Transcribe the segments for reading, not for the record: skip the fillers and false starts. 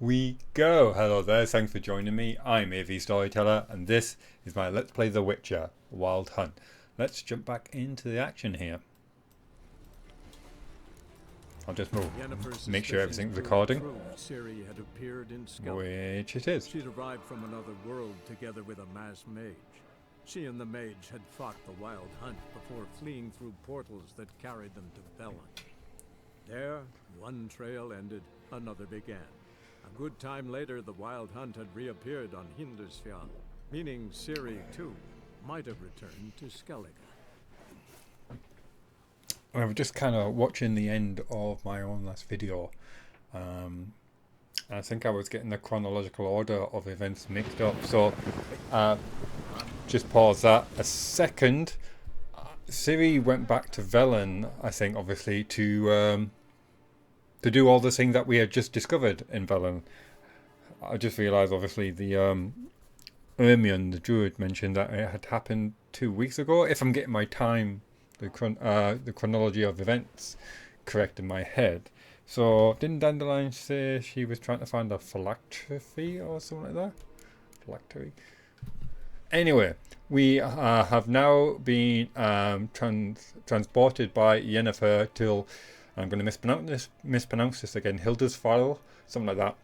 we go. Hello there, thanks for joining me. I'm AVStoryteller and this is my Let's Play The Witcher Wild Hunt. Let's jump back into the action here. I'll just make sure everything's recording, Ciri had appeared in which it is. She'd arrived from another world together with a masked mage. She and the mage had fought the Wild Hunt before fleeing through portals that carried them to Velen. There, one trail ended, another began. A good time later, the Wild Hunt had reappeared on Hindersfjall, meaning Ciri, too, might have returned to Skellige. I was just kind of watching the end of my own last video. I think I was getting the chronological order of events mixed up, so just pause that a second. Ciri went back to Velen, I think, obviously, to do all the things that we had just discovered in Velen. I just realised, obviously, the Ermion, the druid, mentioned that it had happened 2 weeks ago. If I'm getting my time, the chronology of events correct in my head. So, didn't Dandelion say she was trying to find a phylactery or something like that? Phylactery. Anyway, we have now been transported by Yennefer till, I'm going to mispronounce this again, Hildesfjall, something like that,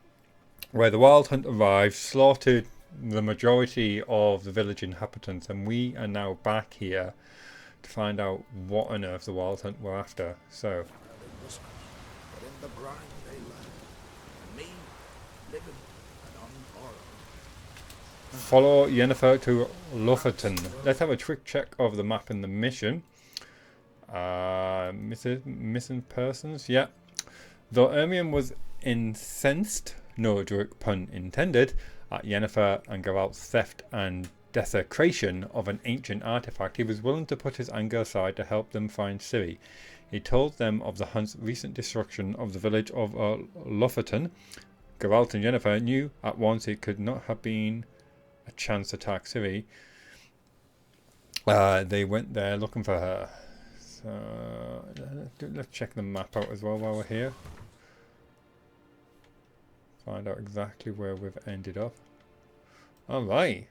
where the Wild Hunt arrived, slaughtered the majority of the village inhabitants, and we are now back here to find out what on earth the Wild Hunt were after. So, but in the brine they lie, and me living and unborrowed. follow Yennefer to Lofoten. Let's have a quick check of the map and the mission. Missing persons, yeah. Though Ermion was incensed, no direct pun intended, at Yennefer and Geralt's theft and desecration of an ancient artifact, he was willing to put his anger aside to help them find Ciri. He told them of the hunt's recent destruction of the village of Lofoten. Geralt and Yennefer knew at once it could not have been a chance to attack Ciri. They went there looking for her. So let's check the map out as well while we're here. Find out exactly where we've ended up. Alright.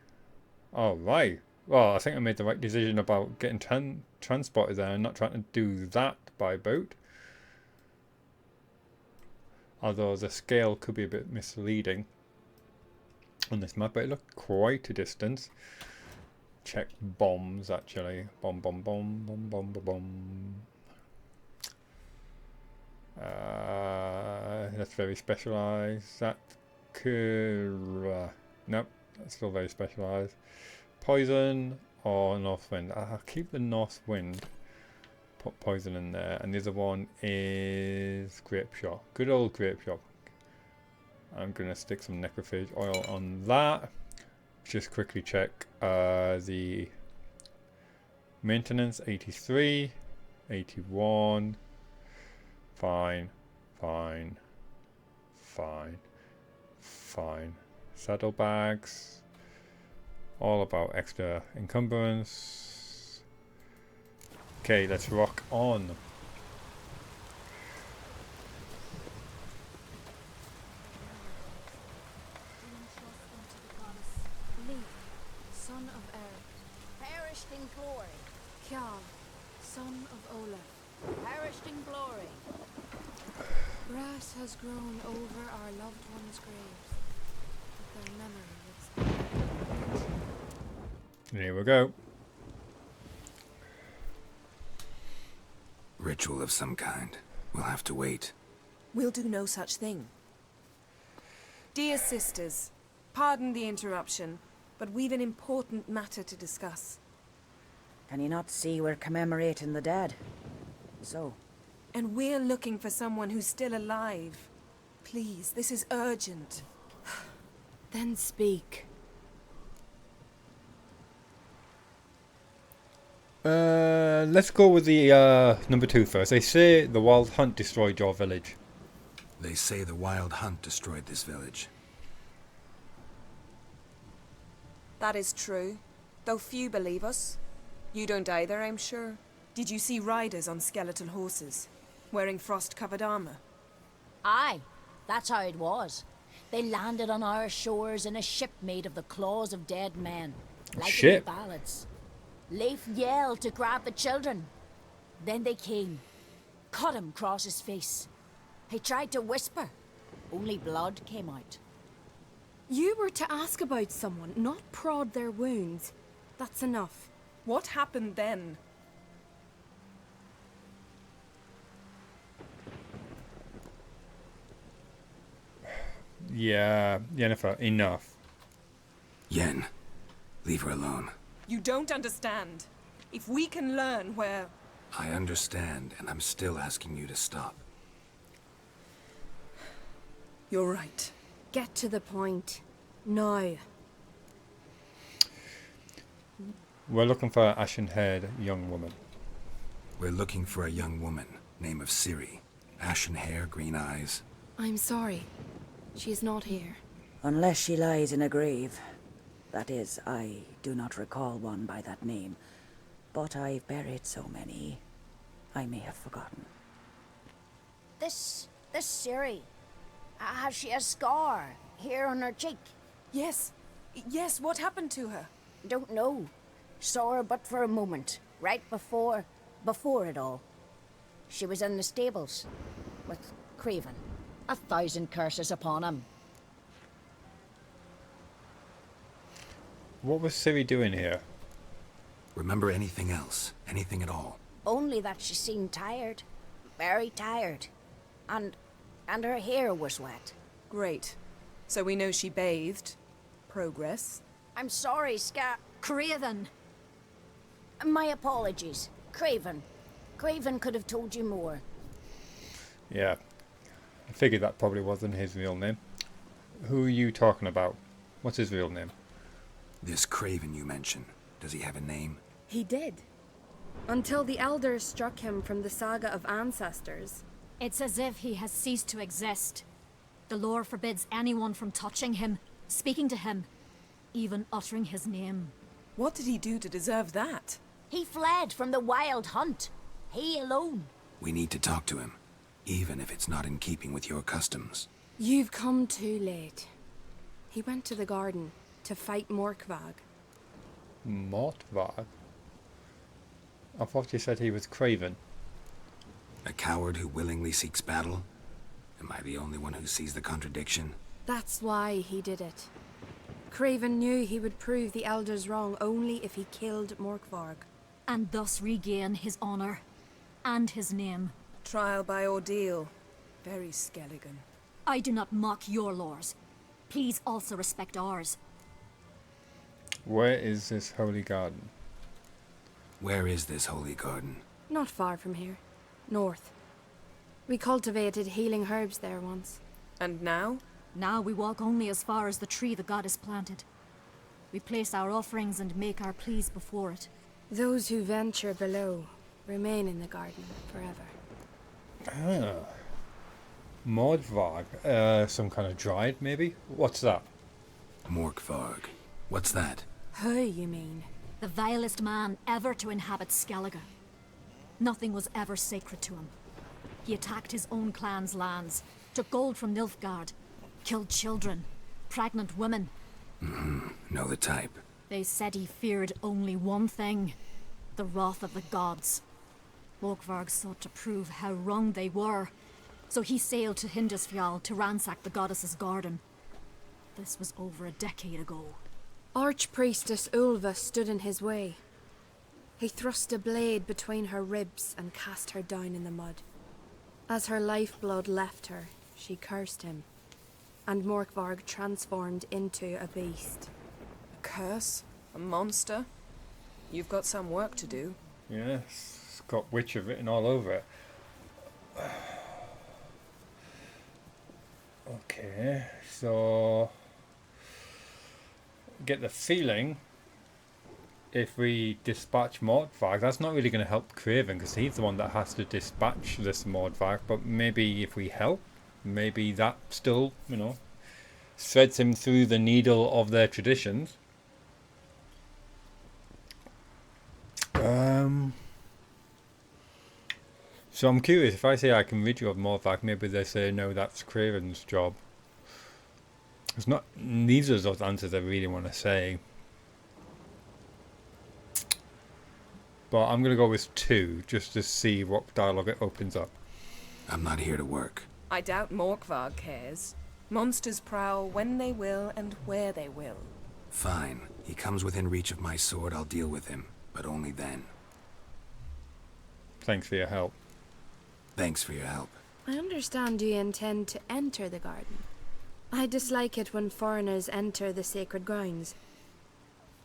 Alright. Well, I think I made the right decision about getting transported there and not trying to do that by boat. Although the scale could be a bit misleading on this map, but it looked quite a distance. Check bombs, actually. Bomb, bomb, bomb, bomb, bomb, bomb, bomb. That's very specialised. That could... nope, that's still very specialised. Poison or North Wind. I'll keep the North Wind. Put poison in there. And the other one is Grape Shot. Good old Grape Shot. I'm going to stick some necrophage oil on that. Just quickly check the maintenance. 83, 81. Fine, fine, fine, fine. Saddlebags. All about extra encumbrance. Okay, let's rock on. Son of Eric, Perished in glory, Kjarl, son of Olaf. perished in glory. Grass has grown over our loved ones' graves, but their memory lives on. Here we go. Ritual of some kind. We'll have to wait. We'll do no such thing. Dear sisters, pardon the interruption, but we've an important matter to discuss. Can you not see we're commemorating the dead? So? And we're looking for someone who's still alive. Please, this is urgent. Then speak. Let's go with the number 2 first. They say the Wild Hunt destroyed your village. They say the Wild Hunt destroyed this village. That is true, though few believe us. You don't either, I'm sure. Did you see riders on skeletal horses, wearing frost-covered armor? Aye, that's how it was. They landed on our shores in a ship made of the claws of dead men. Like Ship? in the ballads. Leif yelled to grab the children. Then they came. Cut him across his face. He tried to whisper. Only blood came out. You were to ask about someone, not prod their wounds. That's enough. What happened then? Yeah, Yennefer, enough. Yen, leave her alone. You don't understand. If we can learn where... I understand, and I'm still asking you to stop. You're right. Get to the point. Now. We're looking for an ashen-haired young woman. We're looking for a young woman, name of Ciri. Ashen hair, green eyes. I'm sorry. She is not here. Unless she lies in a grave. That is, I do not recall one by that name. But I've buried so many, I may have forgotten. This Ciri. Has she a scar here on her cheek? Yes. Yes, what happened to her? Don't know. Saw her but for a moment, right before it all. She was in the stables with Craven. 1,000 curses upon him. What was Ciri doing here? Remember anything else? Anything at all? Only that she seemed tired. Very tired. And her hair was wet. Great. So we know she bathed. Progress. I'm sorry, Craven! My apologies. Craven. Craven could have told you more. Yeah, I figured that probably wasn't his real name. Who are you talking about? What's his real name? This Craven you mentioned, does he have a name? He did. Until the elders struck him from the saga of ancestors. It's as if he has ceased to exist. The lore forbids anyone from touching him, speaking to him, even uttering his name. What did he do to deserve that? He fled from the wild hunt. He alone. We need to talk to him, even if it's not in keeping with your customs. You've come too late. He went to the garden to fight Morkvag. Mortvar? I thought you said he was Craven. A coward who willingly seeks battle? Am I the only one who sees the contradiction? That's why he did it. Craven knew he would prove the elders wrong only if he killed Morkvarg. And thus regain his honor and his name. Trial by ordeal. Very Skelligan. I do not mock your laws. Please also respect ours. Where is this holy garden? Where is this holy garden? Not far from here. North. We cultivated healing herbs there once. And now? Now we walk only as far as the tree the goddess planted. We place our offerings and make our pleas before it. Those who venture below remain in the garden forever. Ah. Mordvarg. Some kind of dried, maybe? What's that? Morkvarg. What's that? Who, you mean? The vilest man ever to inhabit Skellige. Nothing was ever sacred to him. He attacked his own clan's lands, took gold from Nilfgaard, killed children, pregnant women. Know the type. They said he feared only one thing, the wrath of the gods. Morkvarg sought to prove how wrong they were, so he sailed to Hindisfjall to ransack the goddess's garden. This was over a decade ago. Archpriestess Ulva stood in his way. He thrust a blade between her ribs and cast her down in the mud. As her lifeblood left her, she cursed him, and Morkvarg transformed into a beast. A curse? A monster? You've got some work to do. Yes, it's got Witcher written all over it. Okay, so get the feeling if we dispatch Mordvarg, that's not really going to help Craven because he's the one that has to dispatch this Mordvarg. But maybe if we help, maybe that still, threads him through the needle of their traditions. So I'm curious, if I say I can rid you of Mordvarg, maybe they say no, that's Craven's job. It's not neither of those answers I really want to say. But I'm going to go with 2, just to see what dialogue it opens up. I'm not here to work. I doubt Morkvarg cares. Monsters prowl when they will and where they will. Fine. He comes within reach of my sword, I'll deal with him. But only then. Thanks for your help. Thanks for your help. I understand you intend to enter the garden. I dislike it when foreigners enter the sacred grounds.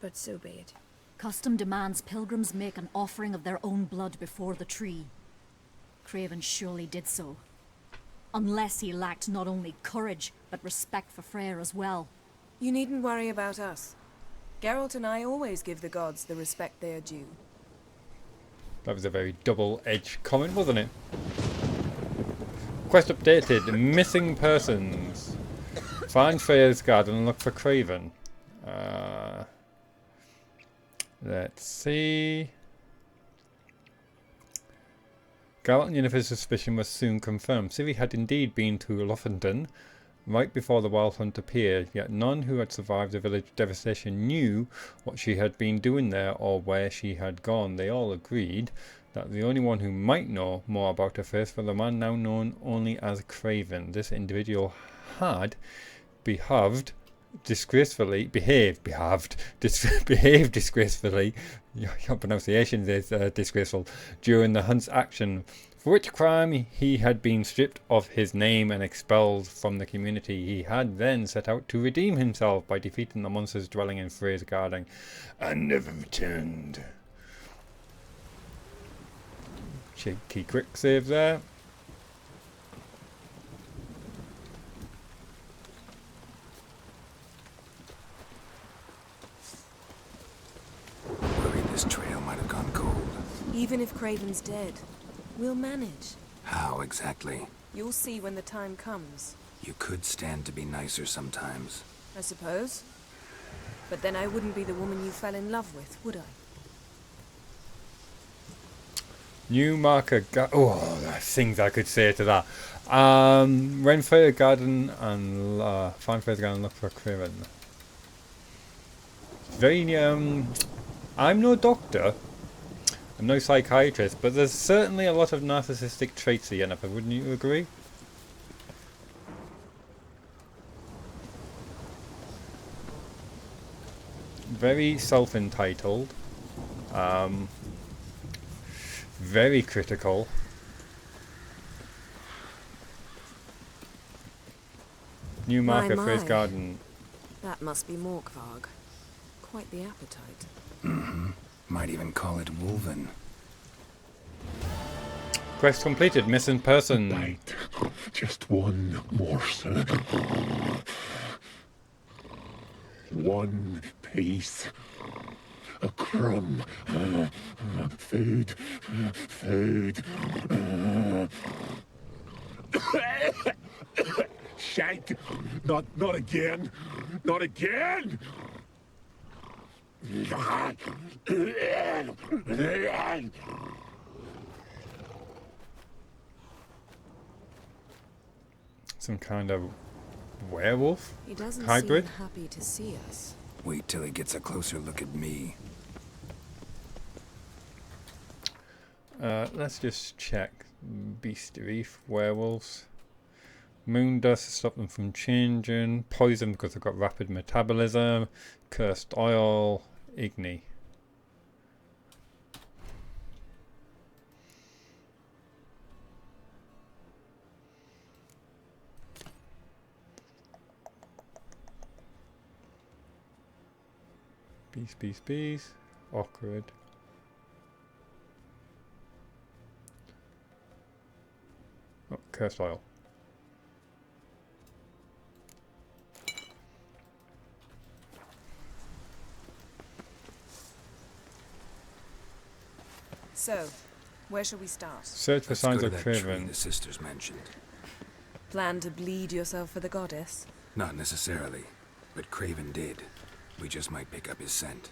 But so be it. Custom demands pilgrims make an offering of their own blood before the tree. Craven surely did so. Unless he lacked not only courage, but respect for Freyr as well. You needn't worry about us. Geralt and I always give the gods the respect they are due. That was a very double-edged comment, wasn't it? Quest updated. Missing persons. Find Freya's garden and look for Craven. Let's see. Geralt and Yennefer's suspicion was soon confirmed. Ciri had indeed been to Lothendon right before the Wild Hunt appeared, yet none who had survived the village devastation knew what she had been doing there or where she had gone. They all agreed that the only one who might know more about her fate was the man now known only as Craven. This individual had behaved disgracefully. Your pronunciation is disgraceful during the hunt's action, for which crime he had been stripped of his name and expelled from the community. He had then set out to redeem himself by defeating the monsters dwelling in Frey's garden and never returned. Cheeky quick save there. Worried this trail might have gone cold. Even if Craven's dead, we'll manage. How exactly? You'll see when the time comes. You could stand to be nicer sometimes. I suppose. But then I wouldn't be the woman you fell in love with, would I? New marker. Things I could say to that. When Freya garden and find Freya's garden and look for Craven. Very. I'm no doctor. I'm no psychiatrist, but there's certainly a lot of narcissistic traits to Yennefer. Wouldn't you agree? Very self-entitled. Very critical. New marker for his garden. That must be Morkvarg. Quite the appetite. Mm-hmm. Might even call it Wolven. Quest completed. Missing person. Bite. Just one morsel. One piece. A crumb. Food. Food. Shite. Not again. Not again. Some kind of werewolf? He doesn't hybrid? seem happy to see us. Wait till he gets a closer look at me. Let's just check. Beastery, werewolves. Moon dust to stop them from changing. Poison because they've got rapid metabolism. Cursed oil. Igni. Bees. Awkward. Oh, cursed oil. So, where shall we start? Search for Let's signs go of to that tree Craven. the sisters mentioned. Plan to bleed yourself for the goddess? Not necessarily, but Craven did. We just might pick up his scent.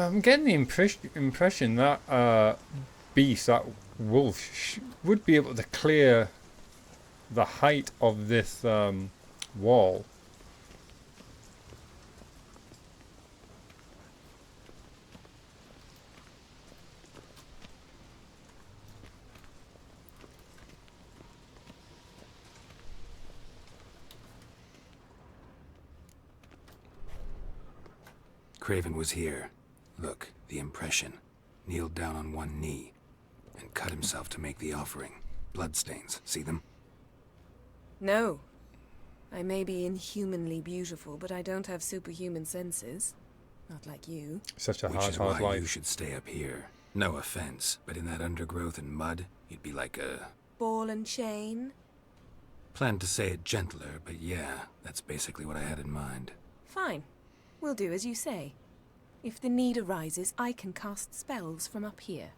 I'm getting the impression that beast, that wolf, would be able to clear the height of this wall. Craven was here. Look, the impression. Kneeled down on one knee and cut himself to make the offering. Bloodstains. See them? No. I may be inhumanly beautiful, but I don't have superhuman senses. Not like you. Such a Which hard, is hard why life. you should stay up here. No offense, but in that undergrowth and mud, you'd be like a... Ball and chain? Planned to say it gentler, but yeah, that's basically what I had in mind. Fine. We'll do as you say. If the need arises, I can cast spells from up here.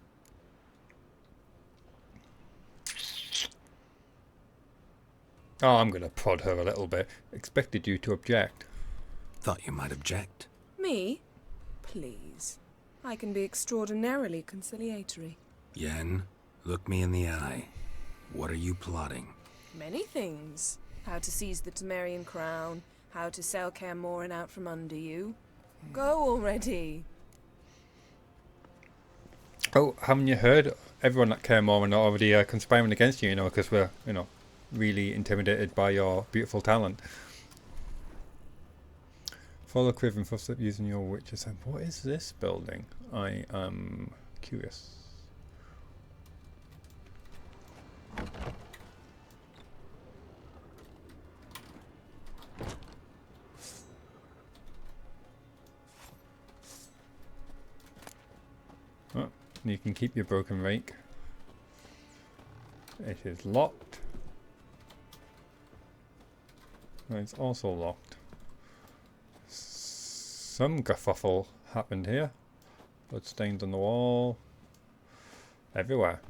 Oh, I'm going to prod her a little bit. Expected you to object. Thought you might object. Me? Please. I can be extraordinarily conciliatory. Yen, look me in the eye. What are you plotting? Many things. How to seize the Temerian crown, how to sell Kaer Morhen out from under you. Go already. Oh, haven't you heard? Everyone at Kaer Morhen are already conspiring against you, you know, because we're, you know, really intimidated by your beautiful talent. Follow Craven first up using your witch's hand. What is this building? I am curious. Oh, you can keep your broken rake. It is locked. It's also locked. Some kerfuffle happened here. Bloodstains on the wall. Everywhere.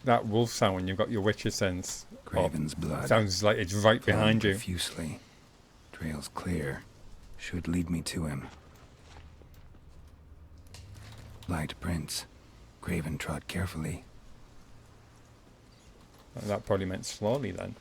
That wolf sound when you've got your witch's sense. Craven's blood. Sounds like it's right behind you. Profusely. Trail's clear. Should lead me to him. Light prints. Craven trod carefully. That probably meant slowly then.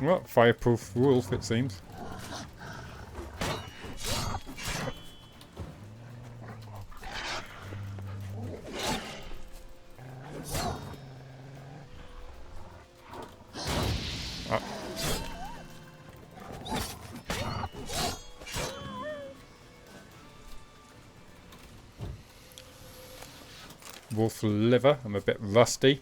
Well, fireproof wolf it seems. Wolf liver, I'm a bit rusty.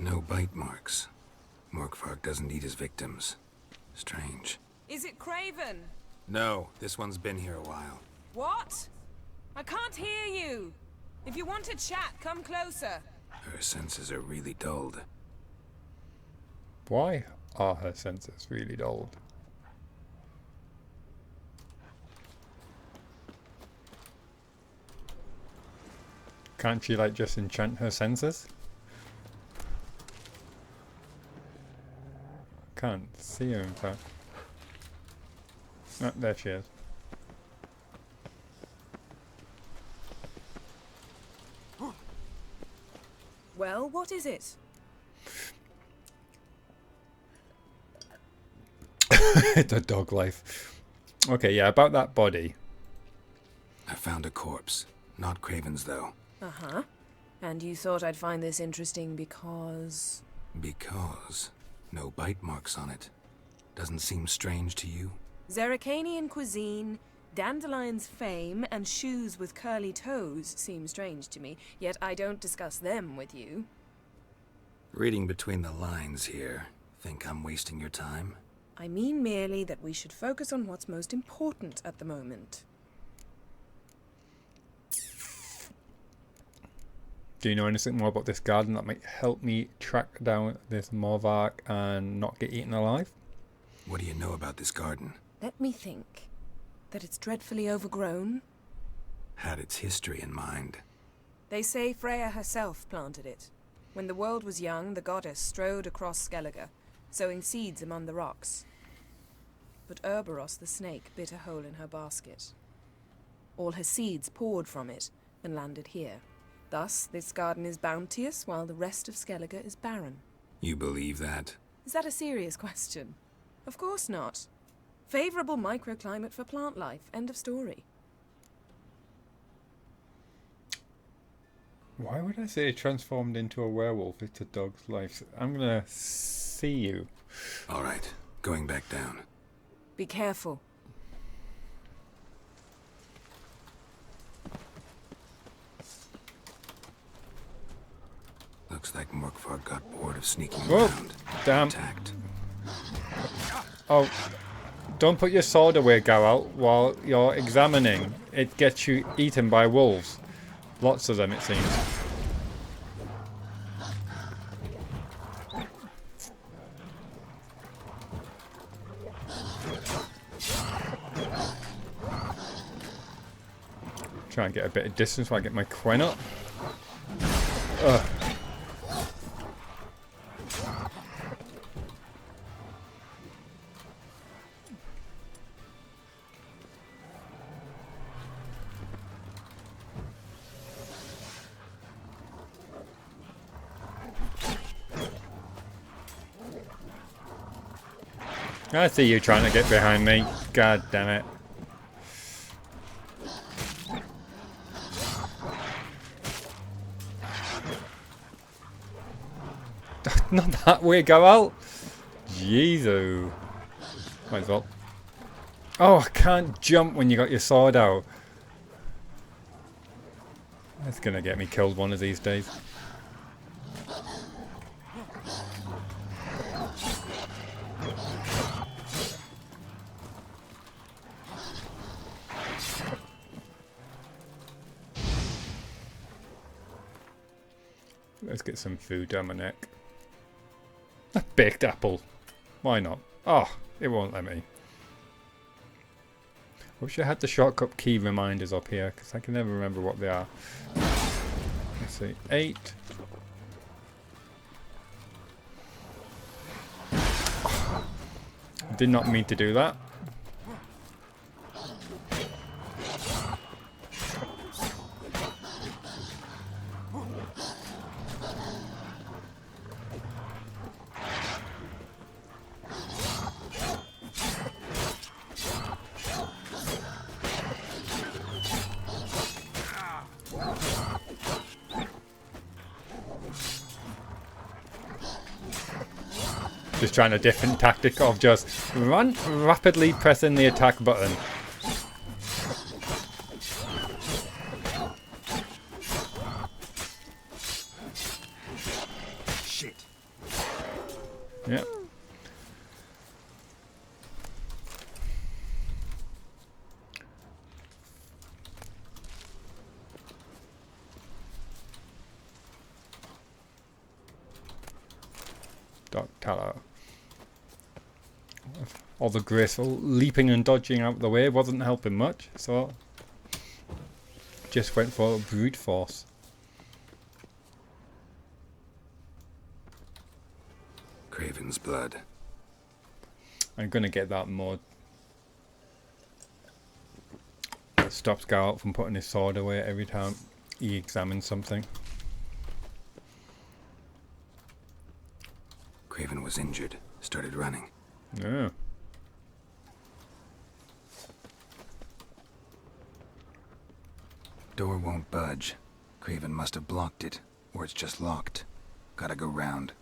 No bite marks. Morkvark doesn't eat his victims. Strange. Is it Craven? No, this one's been here a while. What? I can't hear you. If you want to chat, come closer. Her senses are really dulled. Why are her senses really dulled? Can't she like just enchant her senses? Can't see her in fact. Oh, there she is. Well, what is it? The dog life. Okay, yeah, about that body. I found a corpse. Not Craven's, though. Uh-huh. And you thought I'd find this interesting because... Because no bite marks on it. Doesn't seem strange to you? Zerrikanian cuisine, Dandelion's fame, and shoes with curly toes seem strange to me, yet I don't discuss them with you. Reading between the lines here, think I'm wasting your time? I mean merely that we should focus on what's most important at the moment. Do you know anything more about this garden that might help me track down this Morvark and not get eaten alive? What do you know about this garden? Let me think. That it's dreadfully overgrown. Had its history in mind. They say Freya herself planted it. When the world was young, the goddess strode across Skellige, sowing seeds among the rocks. But Urboros the snake bit a hole in her basket. All her seeds poured from it and landed here. Thus, this garden is bounteous while the rest of Skellige is barren. You believe that? Is that a serious question? Of course not. Favorable microclimate for plant life. End of story. Why would I say transformed into a werewolf? It's a dog's life. I'm gonna see you. All right, going back down. Be careful. Looks like Morkvar got bored of sneaking Whoa, around. damn. Attacked. Oh, don't put your sword away, Geralt, while you're examining. It gets you eaten by wolves. Lots of them, it seems. Try and get a bit of distance while I get my Quen up. Ugh. I see you trying to get behind me. God damn it. Not that way, go out. Jesus. Might as well. Oh, I can't jump when you got your sword out. That's gonna get me killed one of these days. Let's get some food down my neck. A baked apple. Why not? Oh, it won't let me. Wish I had the shortcut key reminders up here, because I can never remember what they are. Let's see. 8. Oh, did not mean to do that. Just trying a different tactic of just run rapidly pressing the attack button. Shit. Yep. Teller. All the graceful leaping and dodging out the way wasn't helping much, so just went for brute force. Craven's blood. I'm gonna get that mod that stops Geralt from putting his sword away every time he examines something. Craven was injured, started running. Yeah. Door won't budge. Craven must have blocked it. Or it's just locked. Gotta go round.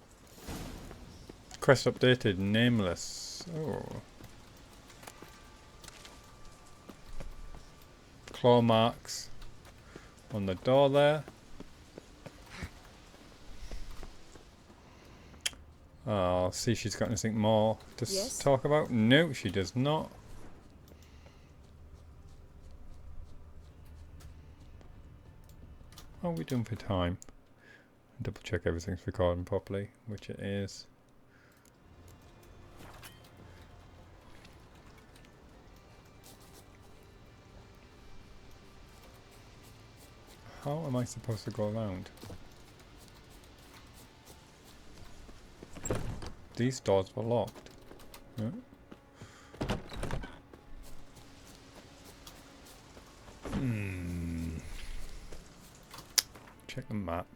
Quest updated. Nameless. Oh. Claw marks on the door there. I'll see if she's got anything more to talk about. No, she does not. How are we doing for time? Double check everything's recording properly, which it is. How am I supposed to go around? These doors were locked. Yeah. Check the map.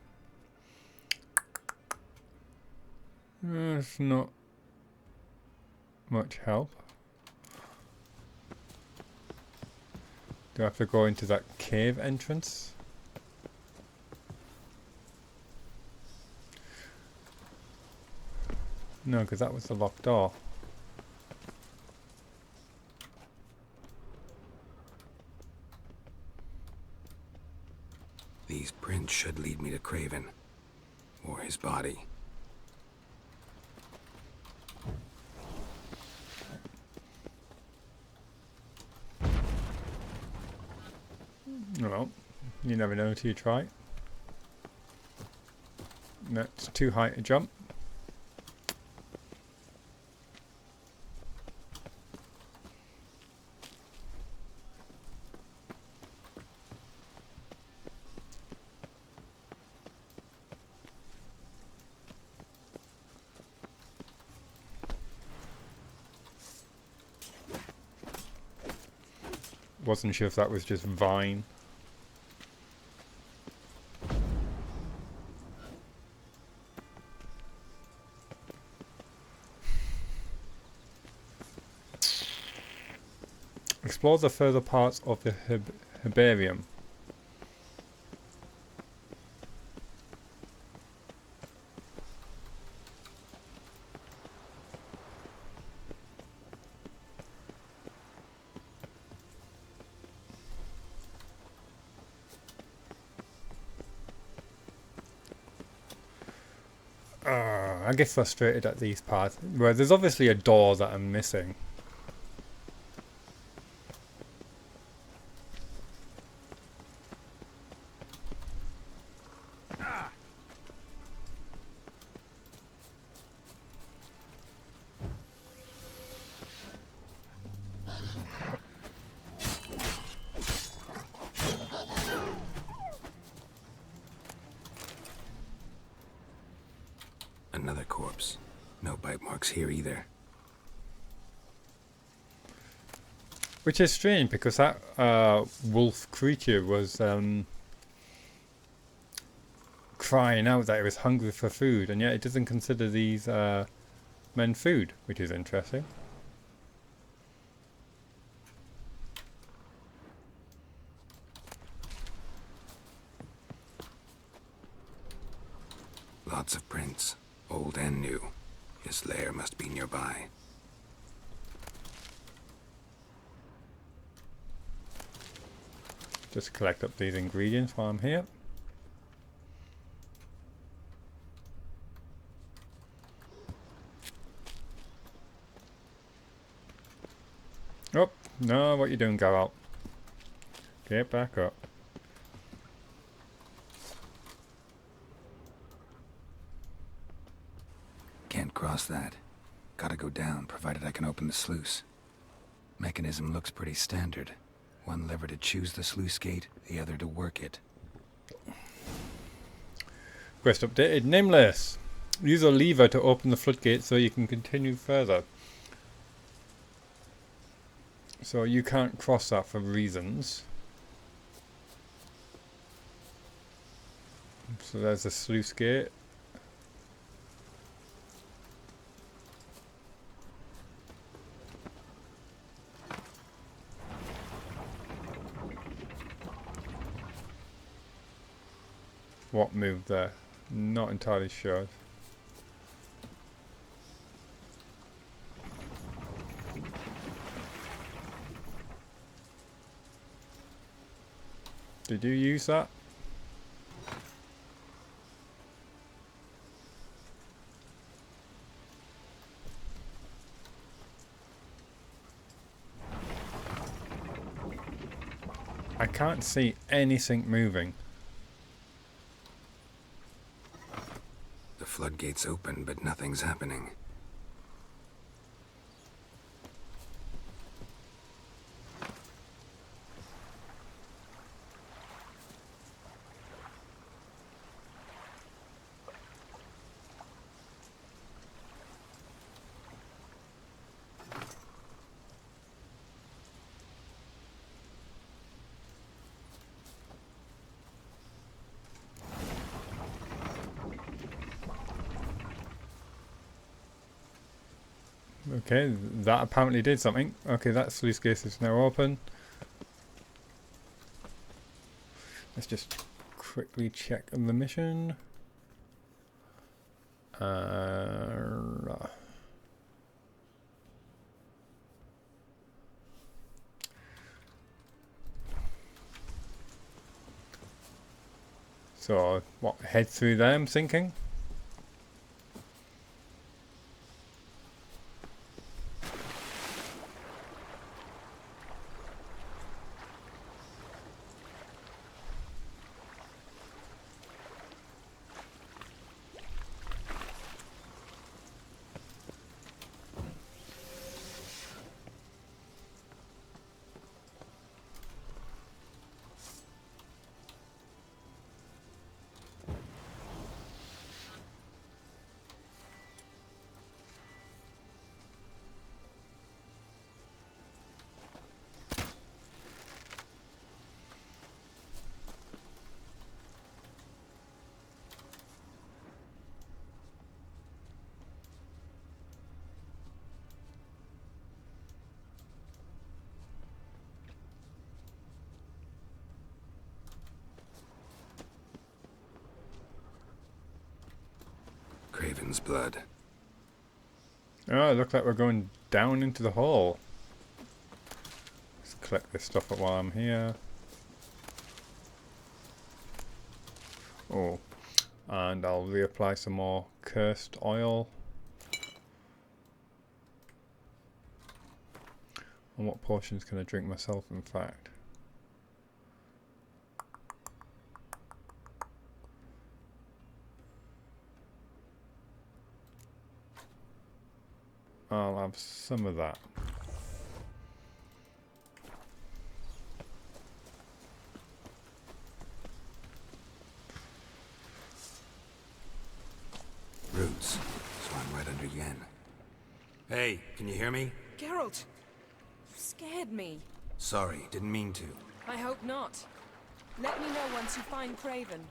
It's not much help. Do I have to go into that cave entrance? No, because that was the locked door. These prints should lead me to Craven. Or his body. Well, you never know until you try. That's too high to jump. Wasn't sure if that was just Vine. Explore the further parts of the herbarium. I get frustrated at these parts where there's obviously a door that I'm missing. Another corpse. No bite marks here either. Which is strange because that wolf creature was crying out that it was hungry for food, and yet it doesn't consider these men food, which is interesting. Lots of prints, old and new. His lair must be nearby. Just collect up these ingredients while I'm here. Oh, no, what you doing, Geralt? Get back up. Can't cross that. Gotta go down, provided I can open the sluice. Mechanism looks pretty standard. One lever to choose the sluice gate, the other to work it. Quest updated. Nameless. Use a lever to open the floodgate so you can continue further. So you can't cross that for reasons. So there's the sluice gate. What moved there? Not entirely sure. Did you use that? I can't see anything moving. The floodgates open, but nothing's happening. Okay, that apparently did something. Okay, that sluice gate is now open. Let's just quickly check the mission. So, what, head through there, I'm thinking? Craven's blood. Oh, it looks like we're going down into the hole. Let's collect this stuff up while I'm here. Oh, and I'll reapply some more cursed oil. And what potions can I drink myself, in fact? I'll have some of that. Roots. So I'm right under Yen. Hey, can you hear me? Geralt! You scared me. Sorry, didn't mean to. I hope not. Let me know once you find Craven.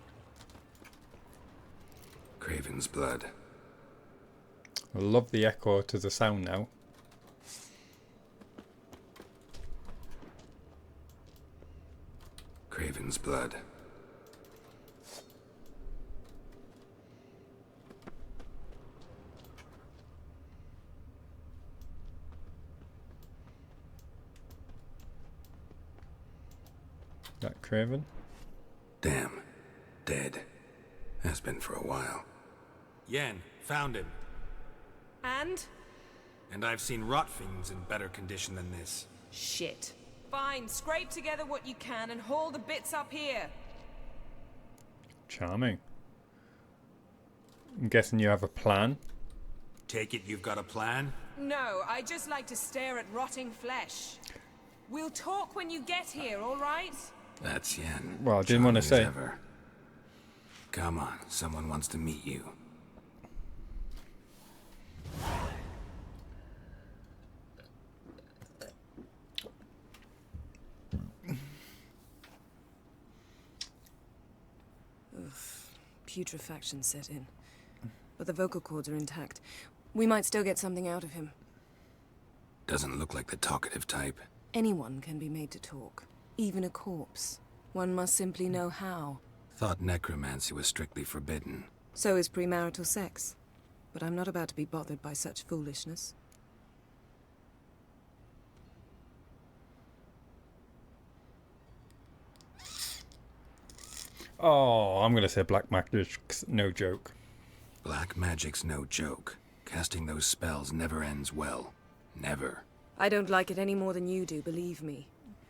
Craven's blood. I love the echo to the sound now. Craven's blood. That Craven? Damn. Dead. Has been for a while. Yen, found him. And? And I've seen rot fiends in better condition than this. Shit. Fine, scrape together what you can and haul the bits up here. Charming. I'm guessing you have a plan? Take it you've got a plan? No, I just like to stare at rotting flesh. We'll talk when you get here, all right? That's Yen. Well, I didn't want to say. Ever. Come on, someone wants to meet you. Putrefaction set in. But the vocal cords are intact. We might still get something out of him. Doesn't look like the talkative type. Anyone can be made to talk. Even a corpse. One must simply know how. Thought necromancy was strictly forbidden. So is premarital sex. But I'm not about to be bothered by such foolishness. Oh, I'm going to say black magic's no joke. Black magic's no joke. Casting those spells never ends well. Never. I don't like it any more than you do, believe me.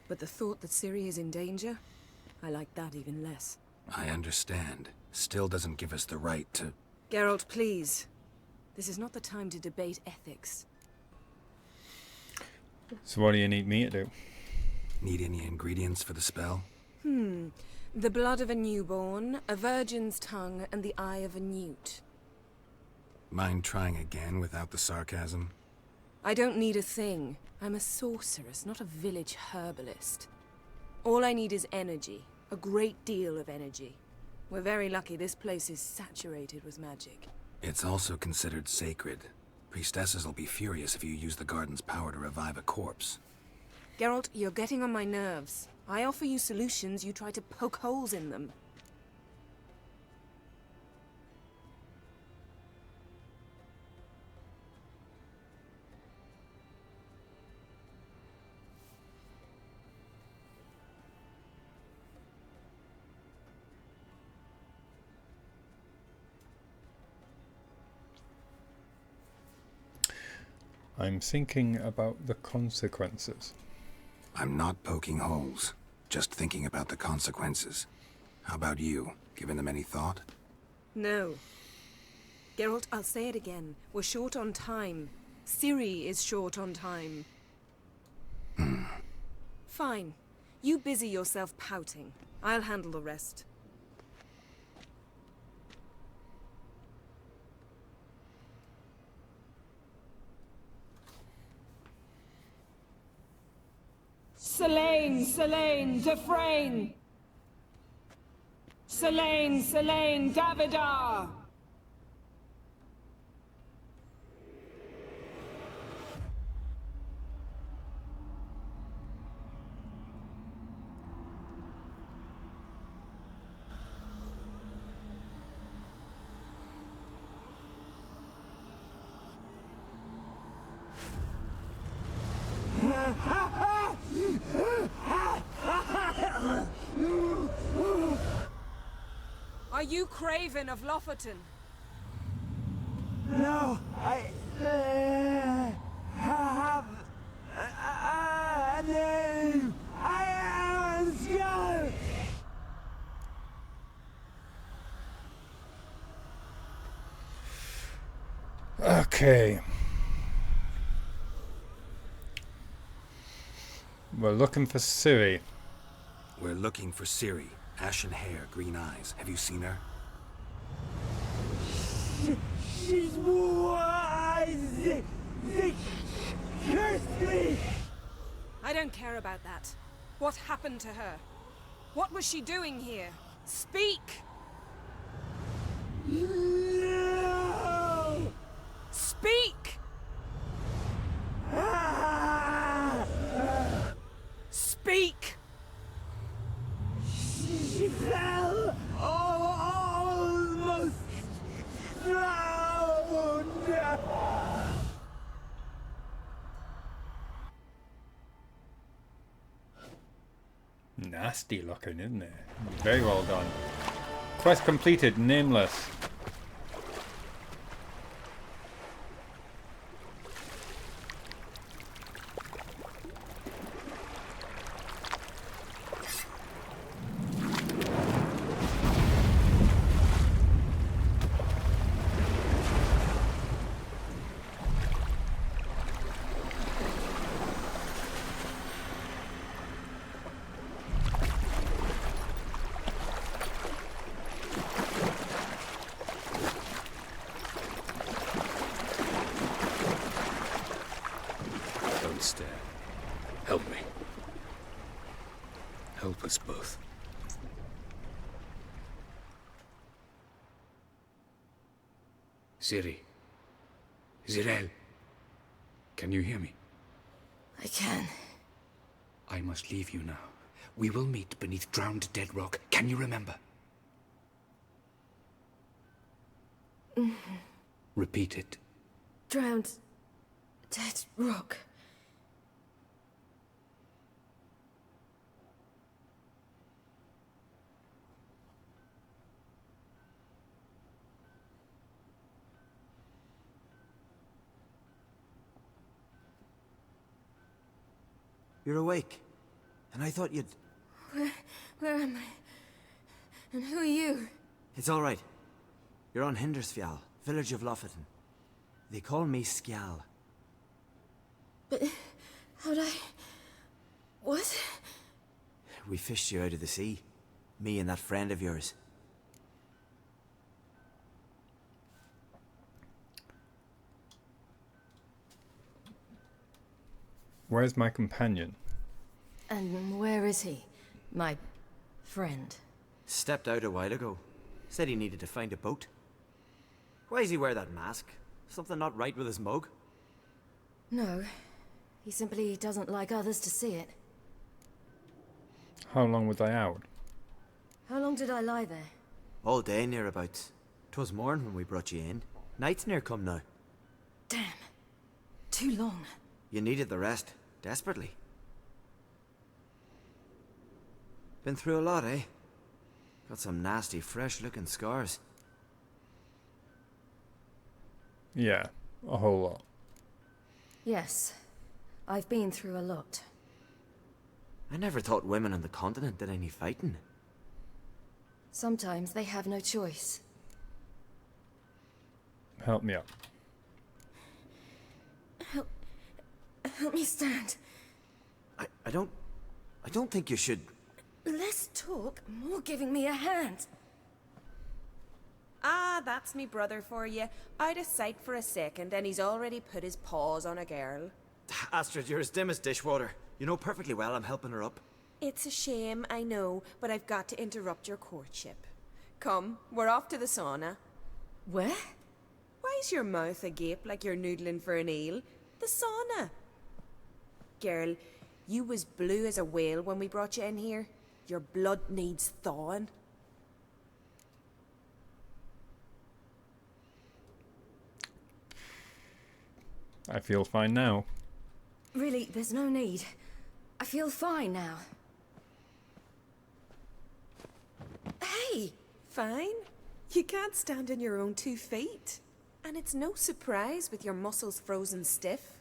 But the thought that Ciri is in danger, I like that even less. I understand. Still doesn't give us the right to... Geralt, please. This is not the time to debate ethics. So what do you need me to do? Need any ingredients for the spell? The blood of a newborn, a virgin's tongue, and the eye of a newt. Mind trying again without the sarcasm? I don't need a thing. I'm a sorceress, not a village herbalist. All I need is energy. A great deal of energy. We're very lucky this place is saturated with magic. It's also considered sacred. Priestesses will be furious if you use the garden's power to revive a corpse. Geralt, you're getting on my nerves. I offer you solutions, you try to poke holes in them. I'm thinking about the consequences. I'm not poking holes. Just thinking about the consequences. How about you? Given them any thought? No. Geralt, I'll say it again. We're short on time. Ciri is short on time. Fine. You busy yourself pouting. I'll handle the rest. Selene, Selene, Defrain! Selene, Selene, Davidar! Are you Craven of Lofoten? No, I have a name. I am a scholar. Okay. We're looking for Ciri. We're looking for Ciri. Ashen hair, green eyes. Have you seen her? She's wise. They cursed me. I don't care about that. What happened to her? What was she doing here? Speak! No. Speak! Speak! She fell almost drowned. Nasty looking, isn't it? Very well done. Quest completed, Nameless. Don't stare. Help me. Help us both. Ciri. Zirel. Can you hear me? I can. I must leave you now. We will meet beneath drowned dead rock. Can you remember? Repeat it. Drowned. Dead rock. You're awake. And I thought you'd... Where am I? And who are you? It's all right. You're on Hindersfjall, village of Lofoten. They call me Skjal. But how'd I... What? We fished you out of the sea. Me and that friend of yours. Where's my companion? And where is he? My friend. Stepped out a while ago. Said he needed to find a boat. Why does he wear that mask? Something not right with his mug? No. He simply doesn't like others to see it. How long were they out? How long did I lie there? All day nearabouts. 'Twas morn when we brought you in. Night's near come now. Damn. Too long. You needed the rest. Desperately. Been through a lot, eh? Got some nasty, fresh-looking scars. Yeah, a whole lot. Yes. I've been through a lot. I never thought women on the continent did any fighting. Sometimes they have no choice. Help me up. Help me stand. I don't think you should... Less talk, more giving me a hand. Ah, that's me brother for you. Out of sight for a second, and he's already put his paws on a girl. Astrid, you're as dim as dishwater. You know perfectly well I'm helping her up. It's a shame, I know, but I've got to interrupt your courtship. Come, we're off to the sauna. Where? Why's your mouth agape like you're noodling for an eel? The sauna. Girl, you was blue as a whale when we brought you in here. Your blood needs thawing. I feel fine now. Really, there's no need. I feel fine now. Hey, fine. You can't stand on your own 2 feet. And it's no surprise with your muscles frozen stiff.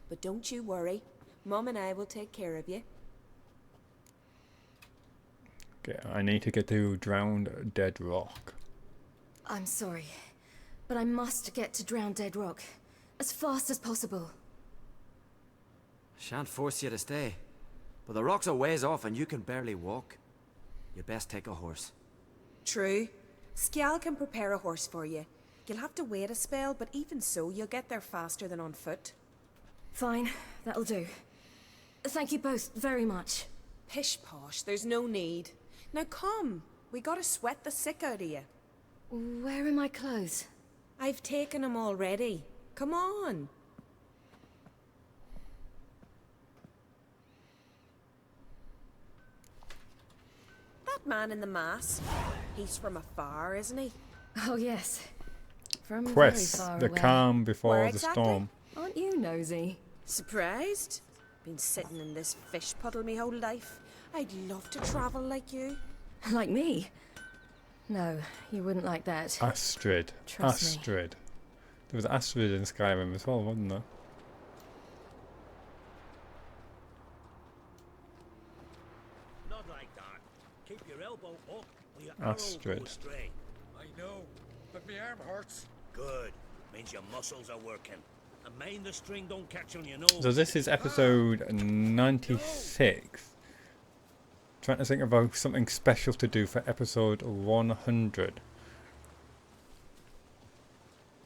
But don't you worry. Mum and I will take care of you. Okay, I need to get to Drowned Dead Rock. I'm sorry, but I must get to Drowned Dead Rock as fast as possible. Shan't force you to stay. But the rock's a ways off and you can barely walk. You best take a horse. True. Skjal can prepare a horse for you. You'll have to wait a spell, but even so, you'll get there faster than on foot. Fine, that'll do. Thank you both very much. Pish posh, there's no need. Now come, we gotta sweat the sick out of you. Where are my clothes? I've taken them already. Come on. That man in the mask, he's from afar, isn't he? Oh yes, from Quest, very far the away. calm before Where the exactly? storm. Aren't you nosy? Surprised? Been sitting in this fish puddle me whole life. I'd love to travel like you. Like me? No, you wouldn't like that. Astrid. Trust me. Astrid. There was Astrid in Skyrim as well, wasn't there? Not like that. Keep your elbow up or your arrow will Astrid. go astray. I know, but my arm hurts. Good. Means your muscles are working. And mind the string don't catch on your nose. So this is episode 96. Trying to think about something special to do for episode 100.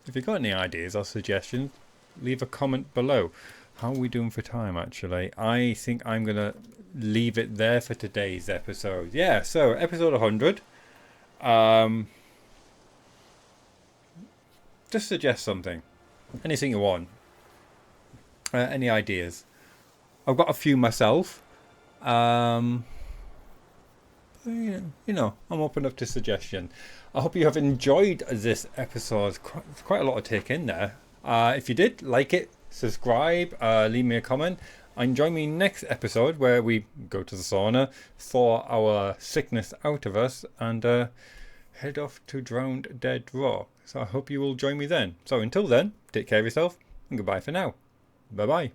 If you've got any ideas or suggestions, leave a comment below. How are we doing for time, actually? I think I'm going to leave it there for today's episode. Yeah, so episode 100. Just suggest something. Anything you want. Any ideas? I've got a few myself. you know, I'm open up to suggestion. I hope you have enjoyed this episode. Quite a lot to take in there. If you did like it, subscribe, leave me a comment, and join me next episode where we go to the sauna, thaw our sickness out of us, and head off to Drowned Dead Rock. So I hope you will join me then. So until then, take care of yourself, and goodbye for now. Bye bye.